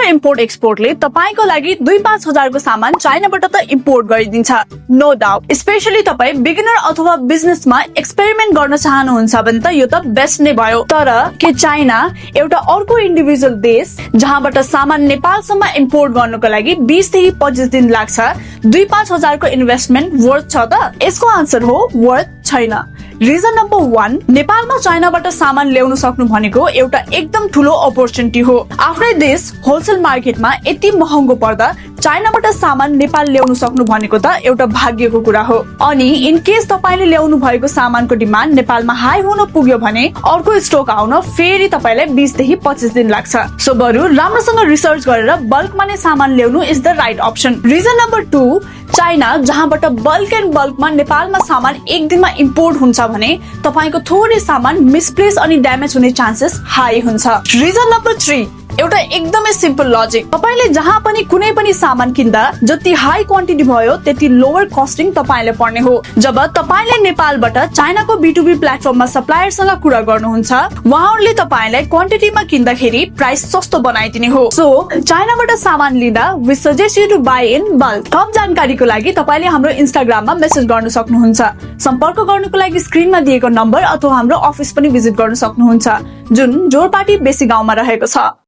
Import एक्सपोर्टले तपाईको लागि 2-5 हजारको सामान चाइनाबाट त इम्पोर्ट गरिदिन्छ। नो डाउट, स्पेशली तपाई बिगिनर अथवा बिजनेसमा एक्सपेरिमेन्ट गर्न चाहनुहुन्छ भने त यो त बेस्ट नै भयो। तर के चाइना एउटा अर्को इन्डिभिजुअल देश जहाँबाट सामान नेपालसम्म इम्पोर्ट गर्नको लागि 20 देखि 25 दिन लाग्छ, 2-5 हजारको इन्भेस्टमेन्ट वर्थ छ त? यसको आन्सर हो वर्थ छैन। रिजन नम्बर 1, नेपालमा चाइनाबाट सामान ल्याउन सक्नु भनेको एउटा एकदम ठूलो अपर्चुनिटी हो। आफ्नै देश होलसेल मार्केटमा यति महँगो पर्दा चाइनाबाट सामान नेपाल ल्याउन सक्नु भनेको त एउटा भाग्यको कुरा हो। अनि इन केस तपाईले ल्याउनु भएको सामानको डिमान्ड नेपालमा हाई हुन पुग्यो भने अर्को स्टक आउन फेरि तपाईलाई 20 देखि 25 दिन लाग्छ। सो बरु राम्रोसँग रिसर्च गरेर बल्कमा नै सामान ल्याउनु is the right option. Reason number 2, China जहाँबाट बल्क एन्ड बल्कमा नेपालमा सामान एक दिनमा इम्पोर्ट हुन्छ भने तपाईको थोरै सामान मिसप्लेस अनि ड्यामेज हुने चान्सेस हाई हुन्छ। रिजन नम्बर 3, एउटा एकदमै सिम्पल लजिक। तपाईले जहाँ पनि कुनै पनि सामान किन्दा जति हाई क्वान्टिटी भयो त्यति लोवर कस्टिङ तपाईले पर्ने हो। जब तपाईले नेपालबाट चाइनाको B2B प्लेटफर्ममा सप्लायरसँग कुरा गर्नुहुन्छ, उहाँहरूले तपाईलाई क्वान्टिटीमा किन्दाखेरि प्राइस सस्तो बनाइदिने हो। सो चाइनाबाट सामान लिँदा we suggest you to buy in bulk. थप जानकारीको लागि तपाईले हाम्रो इन्स्टाग्राममा मेसेज गर्न सक्नुहुन्छ। सम्पर्क गर्नको लागि स्क्रिनमा दिएको नम्बर अथवा हाम्रो अफिस पनि भिजिट गर्न सक्नुहुन्छ, जुन जोरपाटी बेसी गाउँमा रहेको छ।